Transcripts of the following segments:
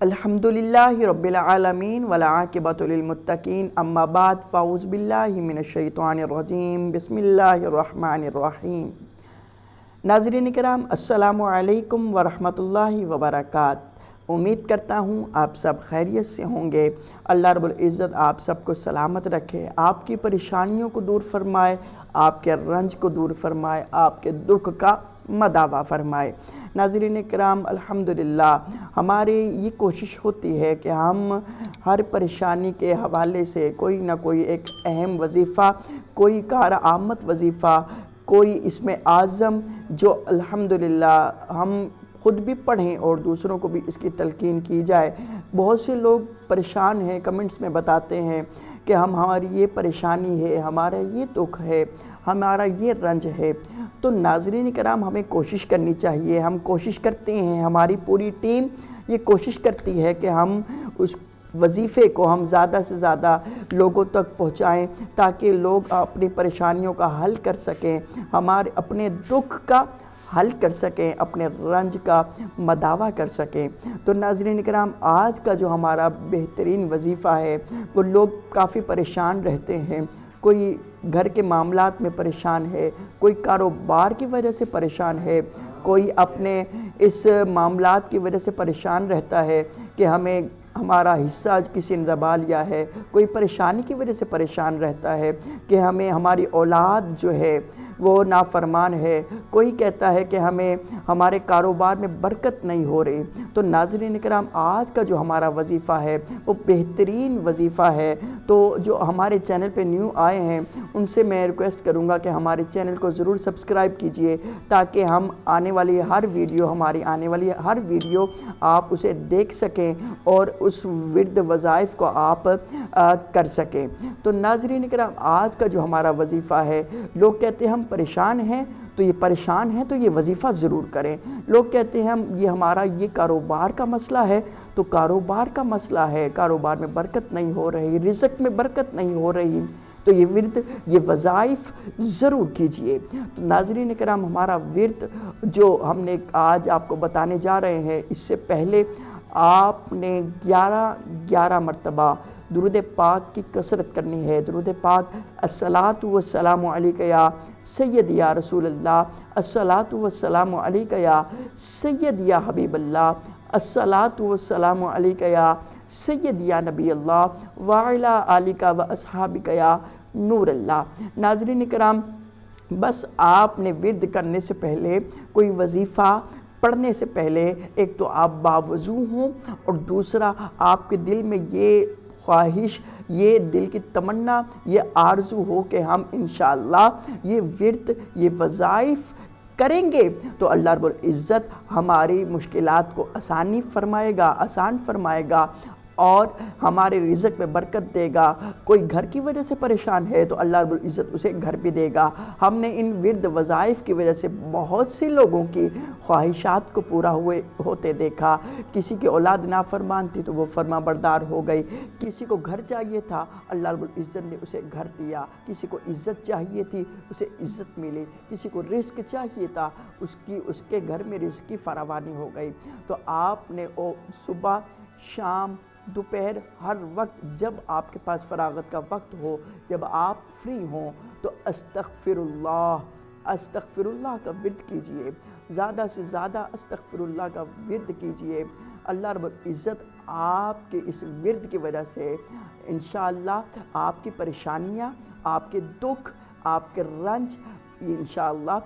अल्हम्दुलिल्लाहि रब्बिल आलमीन वल आक़िबतु लिल मुत्तक़ीन अम्मा बाद फ़ाऊज़ु बिल्लाहि मिनश शैतानिर रजीम बिस्मिल्लाहिर रहमानिर रहीम। नाज़रीन किराम अस्सलामु अलैकुम व रहमतुल्लाहि व बरकात। उम्मीद करता हूँ आप सब खैरियत से होंगे। अल्लाह रब्बुल इज़्ज़त आप सबको सलामत रखे, आपकी परेशानियों को दूर फरमाए, आपके रंज को दूर फरमाए, आपके दुख का मदावा फरमाए। नाज़रीन किराम अल्हम्दुलिल्लाह हमारी ये कोशिश होती है कि हम हर परेशानी के हवाले से कोई ना कोई एक अहम वजीफ़ा, कोई कारआमद वजीफ़ा, कोई इसमें आज़म जो अल्हम्दुलिल्लाह हम ख़ुद भी पढ़ें और दूसरों को भी इसकी तलकीन की जाए। बहुत से लोग परेशान हैं, कमेंट्स में बताते हैं कि हमारी ये परेशानी है, हमारा ये दुख है, हमारा ये रंज है। तो नाज़रीन किराम हमें कोशिश करनी चाहिए, हम कोशिश करते हैं, हमारी पूरी टीम ये कोशिश करती है कि हम उस वजीफ़े को हम ज़्यादा से ज़्यादा लोगों तक पहुँचाएँ ताकि लोग अपनी परेशानियों का हल कर सकें, हमारे अपने दुख का हल कर सकें, अपने रंज का मदावा कर सकें। तो नाज़रीन किराम आज का जो हमारा बेहतरीन वजीफ़ा है वो लोग काफ़ी परेशान रहते हैं। कोई घर के मामलात में परेशान है, कोई कारोबार की वजह से परेशान है, कोई अपने इस मामलात की वजह से परेशान रहता है कि हमें हमारा हिस्सा किसी ने दबा लिया है, कोई परेशानी की वजह से परेशान रहता है कि हमें हमारी औलाद जो है वो नाफरमान है, कोई कहता है कि हमें हमारे कारोबार में बरकत नहीं हो रही। तो नाज़रीन किराम आज का जो हमारा वजीफ़ा है वो बेहतरीन वजीफ़ा है। तो जो हमारे चैनल पे न्यू आए हैं उनसे मैं रिक्वेस्ट करूँगा कि हमारे चैनल को ज़रूर सब्सक्राइब कीजिए ताकि हम आने वाली हर वीडियो आप उसे देख सकें और उस विर्द वज़ाइफ को आप कर सकें। तो नाज़रीन किराम आज का जो हमारा वजीफ़ा है, लोग कहते हैं हम परेशान हैं तो ये वजीफ़ा ज़रूर करें। लोग कहते हैं हम ये हमारा ये कारोबार का मसला है तो कारोबार का मसला है, कारोबार में बरकत नहीं हो रही, रिज़्क़ में बरकत नहीं हो रही, तो ये विर्द ये वज़ाइफ ज़रूर कीजिए। तो नाज़रीन किराम हमारा विर्द जो हमने आज आपको बताने जा रहे हैं, इससे पहले आपने 11 मरतबा दुरूद पाक की कसरत करनी है। दुरूद पाक अस्सलातु वस्सलामु अलैका या सय्यद या रसूल अल्लाह, अस्सलातु वस्सलामु अलैका या सय्यद या हबीब अल्लाह, अस्सलातु वस्सलामु अलैका या सय्यद या नबी अल्लाह व अला आलिका व अस्हाबिका या नूर अल्लाह। नाज़रीन किराम बस आपने विर्द करने से पहले, कोई वजीफ़ा पढ़ने से पहले, एक तो आप बावज़ू हों और दूसरा आपके दिल में ये ख्वाहिश, ये दिल की तमन्ना, ये आरज़ू हो कि हम इंशाअल्लाह ये विर्द ये वज़ाइफ करेंगे तो अल्लाह रब्बुल इज़्ज़त हमारी मुश्किलात को आसान फरमाएगा और हमारे रिज़्क़ में बरकत देगा। कोई घर की वजह से परेशान है तो अल्लाह रब्बुल इज़्ज़त उसे घर भी देगा। हमने इन विर्द वज़ाइफ की वजह से बहुत से लोगों की ख्वाहिशात को पूरा होते देखा। किसी की औलाद नाफरमान थी तो वो फर्मा बरदार हो गई, किसी को घर चाहिए था अल्लाह रब्बुल इज़्ज़त ने उसे घर दिया, किसी को इज़्ज़त चाहिए थी उसे इज़्ज़त मिली, किसी को रिज़्क़ चाहिए था उसके घर में रिज़्क़ की फरावानी हो गई। तो आपने सुबह शाम दोपहर हर वक्त जब आपके पास फरागत का वक्त हो, जब आप फ्री हों तो अस्तग़फ़िरुल्लाह का विर्द कीजिए, ज़्यादा से ज़्यादा अस्तग़फ़िरुल्लाह का विर्द कीजिए। अल्लाह रब्बुल इज़्ज़त आपके इस विर्द की वजह से इंशाअल्लाह आपकी परेशानियाँ, आपके दुख, आपके रंज इंशाअल्लाह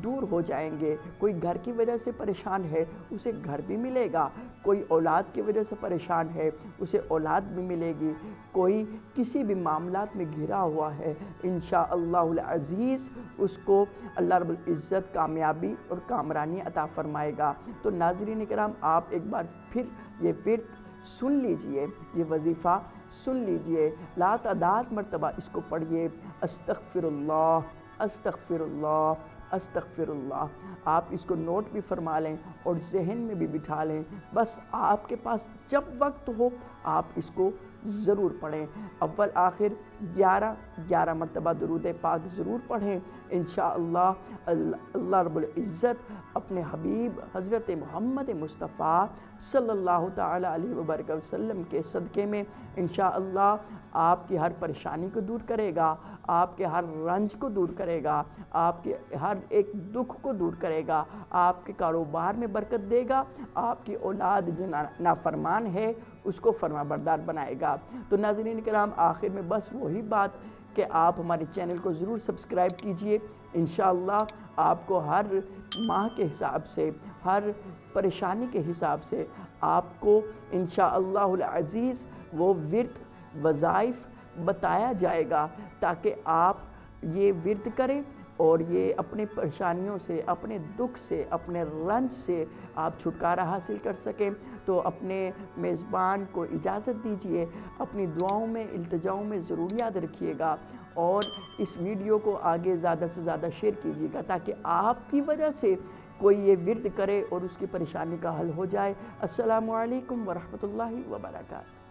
दूर हो जाएंगे। कोई घर की वजह से परेशान है उसे घर भी मिलेगा, कोई औलाद की वजह से परेशान है उसे औलाद भी मिलेगी, कोई किसी भी मामलात में घिरा हुआ है इंशाअल्लाहुल अज़ीज़ उसको अल्लाह रब्बुल इज़्ज़त कामयाबी और कामरानी अता फरमाएगा। तो नाज़रीन किराम आप एक बार फिर ये विर्द सुन लीजिए, ये वजीफ़ा सुन लीजिए, लातादाद मरतबा इसको पढ़िए, अस्तग़फ़िरुल्लाह अस्तग़फ़िरुल्लाह अस्तग़फ़िरुल्लाह। आप इसको नोट भी फरमा लें और जहन में भी बिठा लें। बस आपके पास जब वक्त हो आप इसको ضرور پڑھیں۔ اول آخر 11 مرتبہ درود پاک ضرور پڑھیں۔ انشاءاللہ اللہ رب العزت اپنے حبیب حضرت محمد مصطفیٰ صلی اللہ تعالی علیہ وبرکہ وسلم کے صدقے میں انشاءاللہ آپ کی ہر پریشانی کو دور کرے گا، آپ کے ہر رنج کو دور کرے گا، آپ کے ہر ایک دکھ کو دور کرے گا، آپ کے کاروبار میں برکت دے گا، آپ کی اولاد جو نافرمان ہے اس کو فرما بردار بنائے گا۔ تو ناظرین کرام، آخر میں بس وہی بات کہ آپ ہمارے چینل کو ضرور سبسکرائب کیجئے۔ انشاءاللہ آپ کو ہر ماہ کے حساب سے، ہر پریشانی کے حساب سے آپ کو انشاءاللہ العزیز وہ ورد وظائف بتایا جائے گا، تاکہ آپ یہ ورد کریں اور یہ اپنے پریشانیوں سے، اپنے دکھ سے، اپنے رنج سے آپ چھٹکارا حاصل کر سکیں۔ تو اپنے میزبان کو اجازت دیجئے، اپنی دعاؤں میں، التجاؤں میں ضرور یاد رکھیے گا، اور اس ویڈیو کو آگے زیادہ سے زیادہ شیئر کیجیے گا، تاکہ آپ کی وجہ سے کوئی یہ ورد کرے اور اس کی پریشانی کا حل ہو جائے۔ السلام علیکم ورحمۃ اللہ وبرکاتہ۔